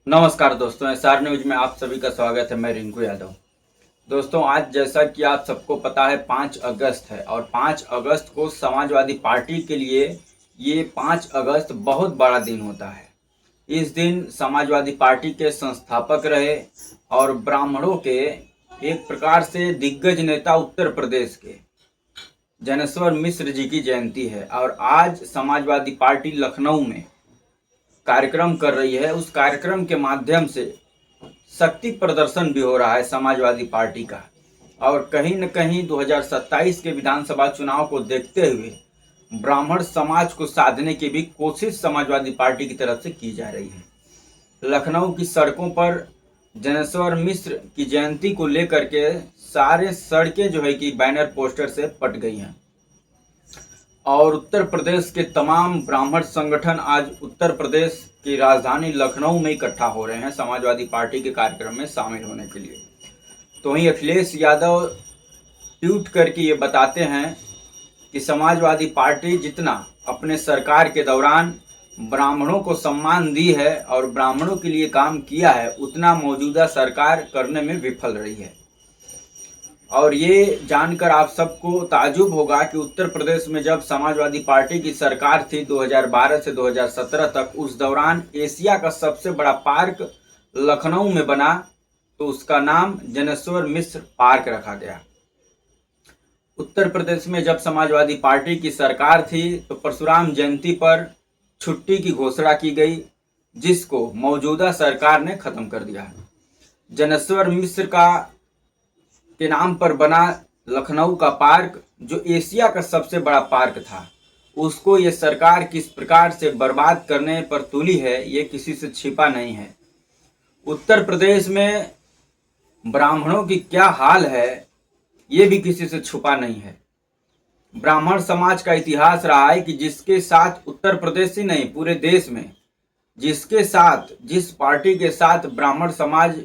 नमस्कार दोस्तों, SR news में आप सभी का स्वागत है। मैं रिंकू यादव। दोस्तों, आज जैसा कि आप सबको पता है 5 अगस्त है और 5 अगस्त को समाजवादी पार्टी के लिए ये 5 अगस्त बहुत बड़ा दिन होता है। इस दिन समाजवादी पार्टी के संस्थापक रहे और ब्राह्मणों के एक प्रकार से दिग्गज नेता उत्तर प्रदेश के जनेश्वर मिश्र जी की जयंती है और आज समाजवादी पार्टी लखनऊ में कार्यक्रम कर रही है। उस कार्यक्रम के माध्यम से शक्ति प्रदर्शन भी हो रहा है समाजवादी पार्टी का और कहीं न कहीं 2027 के विधानसभा चुनाव को देखते हुए ब्राह्मण समाज को साधने की भी कोशिश समाजवादी पार्टी की तरफ से की जा रही है। लखनऊ की सड़कों पर जनेश्वर मिश्र की जयंती को लेकर के सारे सड़कें जो है कि बैनर पोस्टर से पट गई हैं और उत्तर प्रदेश के तमाम ब्राह्मण संगठन आज उत्तर प्रदेश की राजधानी लखनऊ में इकट्ठा हो रहे हैं समाजवादी पार्टी के कार्यक्रम में शामिल होने के लिए। तो वहीं अखिलेश यादव ट्वीट करके ये बताते हैं कि समाजवादी पार्टी जितना अपने सरकार के दौरान ब्राह्मणों को सम्मान दी है और ब्राह्मणों के लिए काम किया है, उतना मौजूदा सरकार करने में विफल रही है। और ये जानकर आप सबको ताज्जुब होगा कि उत्तर प्रदेश में जब समाजवादी पार्टी की सरकार थी 2012 से 2017 तक, उस दौरान एशिया का सबसे बड़ा पार्क लखनऊ में बना तो उसका नाम जनेश्वर मिश्र पार्क रखा गया। उत्तर प्रदेश में जब समाजवादी पार्टी की सरकार थी तो परशुराम जयंती पर छुट्टी की घोषणा की गई, जिसको मौजूदा सरकार ने खत्म कर दिया। जनेश्वर मिश्र के नाम पर बना लखनऊ का पार्क, जो एशिया का सबसे बड़ा पार्क था, उसको ये सरकार किस प्रकार से बर्बाद करने पर तुली है, ये किसी से छिपा नहीं है। उत्तर प्रदेश में ब्राह्मणों की क्या हाल है, ये भी किसी से छुपा नहीं है। ब्राह्मण समाज का इतिहास रहा है कि जिसके साथ उत्तर प्रदेश ही नहीं पूरे देश में जिसके साथ जिस पार्टी के साथ ब्राह्मण समाज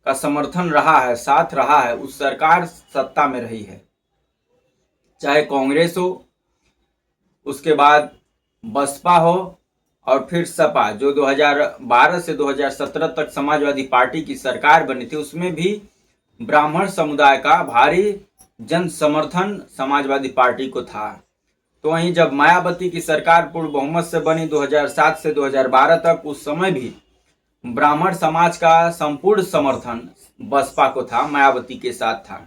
का समर्थन रहा है, साथ रहा है, उस सरकार सत्ता में रही है। चाहे कांग्रेस हो, उसके बाद बसपा हो और फिर सपा, जो 2012 से 2017 तक समाजवादी पार्टी की सरकार बनी थी, उसमें भी ब्राह्मण समुदाय का भारी जन समर्थन समाजवादी पार्टी को था। तो वहीं जब मायावती की सरकार पूर्ण बहुमत से बनी 2007 से 2012 तक, उस समय भी ब्राह्मण समाज का संपूर्ण समर्थन बसपा को था, मायावती के साथ था।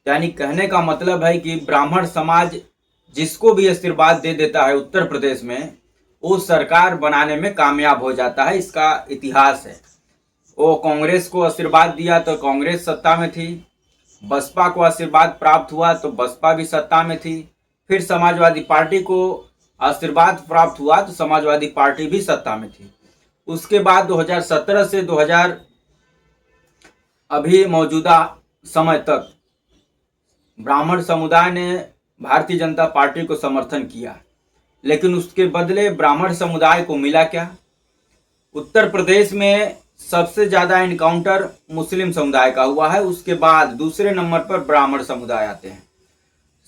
यानी कहने का मतलब है कि ब्राह्मण समाज जिसको भी आशीर्वाद दे देता है उत्तर प्रदेश में, वो सरकार बनाने में कामयाब हो जाता है। इसका इतिहास है। वो कांग्रेस को आशीर्वाद दिया तो कांग्रेस सत्ता में थी, बसपा को आशीर्वाद प्राप्त हुआ तो बसपा भी सत्ता में थी, फिर समाजवादी पार्टी को आशीर्वाद प्राप्त हुआ तो समाजवादी पार्टी भी सत्ता में थी। उसके बाद 2017 से 2000 अभी मौजूदा समय तक ब्राह्मण समुदाय ने भारतीय जनता पार्टी को समर्थन किया, लेकिन उसके बदले ब्राह्मण समुदाय को मिला क्या? उत्तर प्रदेश में सबसे ज़्यादा इनकाउंटर मुस्लिम समुदाय का हुआ है, उसके बाद दूसरे नंबर पर ब्राह्मण समुदाय आते हैं।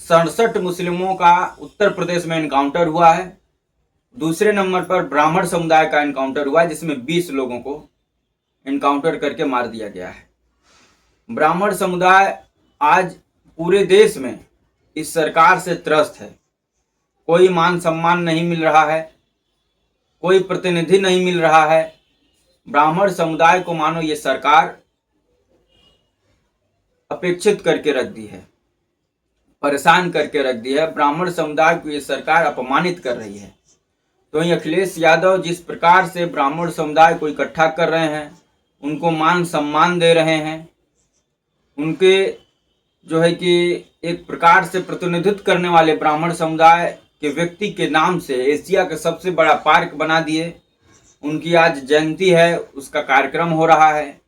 67 मुस्लिमों का उत्तर प्रदेश में इनकाउंटर हुआ है। दूसरे नंबर पर ब्राह्मण समुदाय का इनकाउंटर हुआ है, जिसमें 20 लोगों को इनकाउंटर करके मार दिया गया है। ब्राह्मण समुदाय आज पूरे देश में इस सरकार से त्रस्त है। कोई मान सम्मान नहीं मिल रहा है, कोई प्रतिनिधि नहीं मिल रहा है। ब्राह्मण समुदाय को मानो ये सरकार अपेक्षित करके रख दी है, परेशान करके रख दी है। ब्राह्मण समुदाय को ये सरकार अपमानित कर रही है। तो ये अखिलेश यादव जिस प्रकार से ब्राह्मण समुदाय को इकट्ठा कर रहे हैं, उनको मान सम्मान दे रहे हैं, उनके जो है कि एक प्रकार से प्रतिनिधित्व करने वाले ब्राह्मण समुदाय के व्यक्ति के नाम से एशिया का सबसे बड़ा पार्क बना दिए। उनकी आज जयंती है, उसका कार्यक्रम हो रहा है।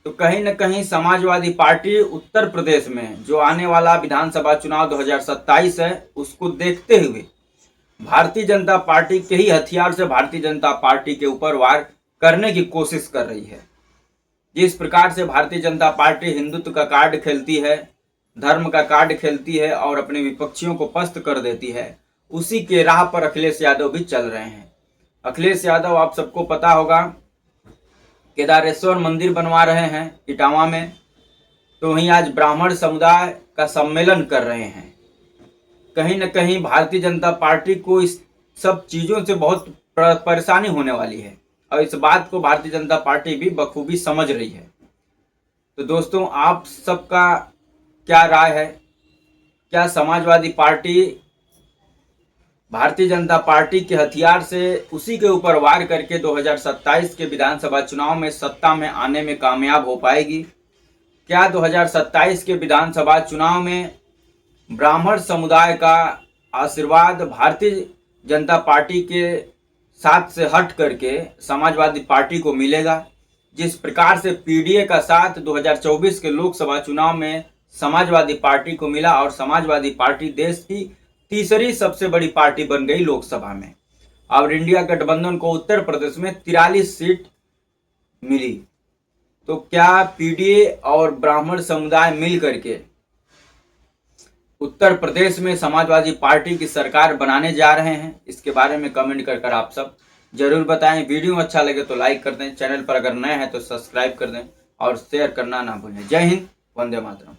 तो कहीं न कहीं समाजवादी पार्टी उत्तर प्रदेश में जो आने वाला विधानसभा चुनाव 2027 है, उसको देखते हुए भारतीय जनता पार्टी के ही हथियार से भारतीय जनता पार्टी के ऊपर वार करने की कोशिश कर रही है। जिस प्रकार से भारतीय जनता पार्टी हिंदुत्व का कार्ड खेलती है, धर्म का कार्ड खेलती है और अपने विपक्षियों को पस्त कर देती है, उसी के राह पर अखिलेश यादव भी चल रहे हैं। अखिलेश यादव, आप सबको पता होगा केदारेश्वर मंदिर बनवा रहे हैं इटावा में, तो वहीं आज ब्राह्मण समुदाय का सम्मेलन कर रहे हैं। कहीं न कहीं भारतीय जनता पार्टी को इस सब चीज़ों से बहुत परेशानी होने वाली है और इस बात को भारतीय जनता पार्टी भी बखूबी समझ रही है। तो दोस्तों, आप सबका क्या राय है? क्या समाजवादी पार्टी भारतीय जनता पार्टी के हथियार से उसी के ऊपर वार करके 2027 के विधानसभा चुनाव में सत्ता में आने में कामयाब हो पाएगी? क्या 2027 के विधानसभा चुनाव में ब्राह्मण समुदाय का आशीर्वाद भारतीय जनता पार्टी के साथ से हट करके समाजवादी पार्टी को मिलेगा? जिस प्रकार से पीडीए का साथ 2024 के लोकसभा चुनाव में समाजवादी पार्टी को मिला और समाजवादी पार्टी देश की तीसरी सबसे बड़ी पार्टी बन गई लोकसभा में, और इंडिया गठबंधन को उत्तर प्रदेश में 43 सीट मिली। तो क्या पीडीए और ब्राह्मण समुदाय मिल करके उत्तर प्रदेश में समाजवादी पार्टी की सरकार बनाने जा रहे हैं? इसके बारे में कमेंट कर आप सब जरूर बताएं। वीडियो अच्छा लगे तो लाइक कर दें, चैनल पर अगर नए हैं तो सब्सक्राइब कर दें और शेयर करना ना भूलें। जय हिंद, वंदे मातरम।